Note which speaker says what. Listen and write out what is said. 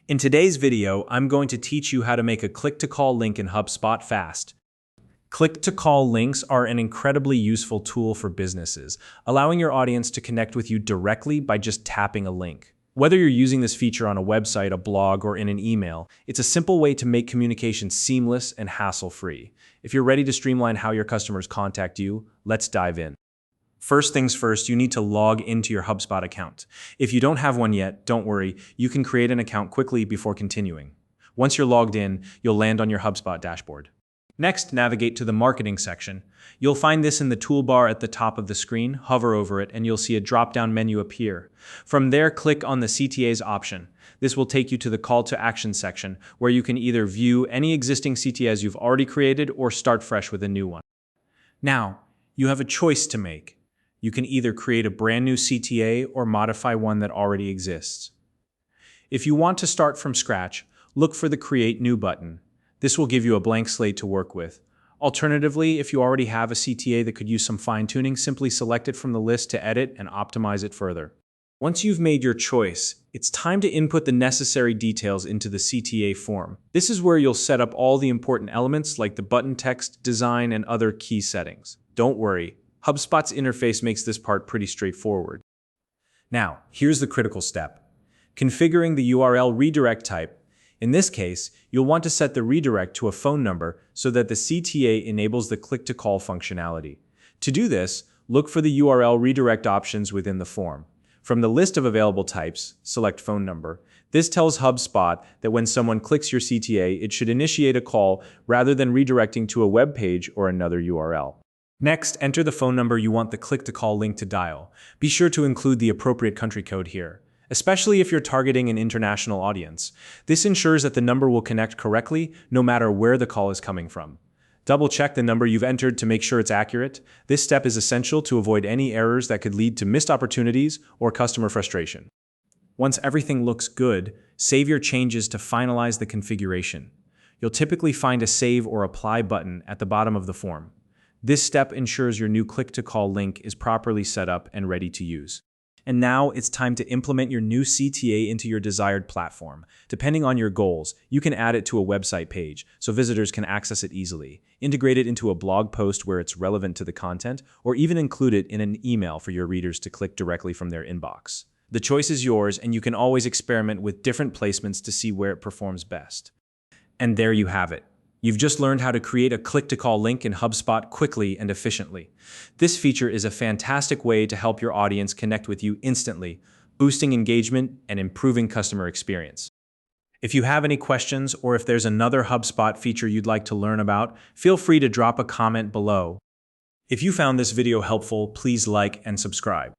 Speaker 1: In today's video, I'm going to teach you how to make a click-to-call link in HubSpot fast. Click-to-call links are an incredibly useful tool for businesses, allowing your audience to connect with you directly by just tapping a link. Whether you're using this feature on a website, a blog, or in an email, it's a simple way to make communication seamless and hassle-free. If you're ready to streamline how your customers contact you, let's dive in. First things first, you need to log into your HubSpot account. If you don't have one yet, don't worry, you can create an account quickly before continuing. Once you're logged in, you'll land on your HubSpot dashboard. Next, navigate to the marketing section. You'll find this in the toolbar at the top of the screen. Hover over it and you'll see a drop-down menu appear. From there, click on the CTAs option. This will take you to the call to action section, where you can either view any existing CTAs you've already created or start fresh with a new one. Now, you have a choice to make. You can either create a brand new CTA or modify one that already exists. If you want to start from scratch, look for the Create New button. This will give you a blank slate to work with. Alternatively, if you already have a CTA that could use some fine-tuning, simply select it from the list to edit and optimize it further. Once you've made your choice, it's time to input the necessary details into the CTA form. This is where you'll set up all the important elements like the button text, design, and other key settings. Don't worry, HubSpot's interface makes this part pretty straightforward. Now, here's the critical step. Configuring the URL redirect type. In this case, you'll want to set the redirect to a phone number so that the CTA enables the click-to-call functionality. To do this, look for the URL redirect options within the form. From the list of available types, select phone number. This tells HubSpot that when someone clicks your CTA, it should initiate a call rather than redirecting to a web page or another URL. Next, enter the phone number you want the click-to-call link to dial. Be sure to include the appropriate country code here, especially if you're targeting an international audience. This ensures that the number will connect correctly no matter where the call is coming from. Double-check the number you've entered to make sure it's accurate. This step is essential to avoid any errors that could lead to missed opportunities or customer frustration. Once everything looks good, save your changes to finalize the configuration. You'll typically find a Save or Apply button at the bottom of the form. This step ensures your new click-to-call link is properly set up and ready to use. And now it's time to implement your new CTA into your desired platform. Depending on your goals, you can add it to a website page so visitors can access it easily, integrate it into a blog post where it's relevant to the content, or even include it in an email for your readers to click directly from their inbox. The choice is yours, and you can always experiment with different placements to see where it performs best. And there you have it. You've just learned how to create a click-to-call link in HubSpot quickly and efficiently. This feature is a fantastic way to help your audience connect with you instantly, boosting engagement and improving customer experience. If you have any questions or if there's another HubSpot feature you'd like to learn about, feel free to drop a comment below. If you found this video helpful, please like and subscribe.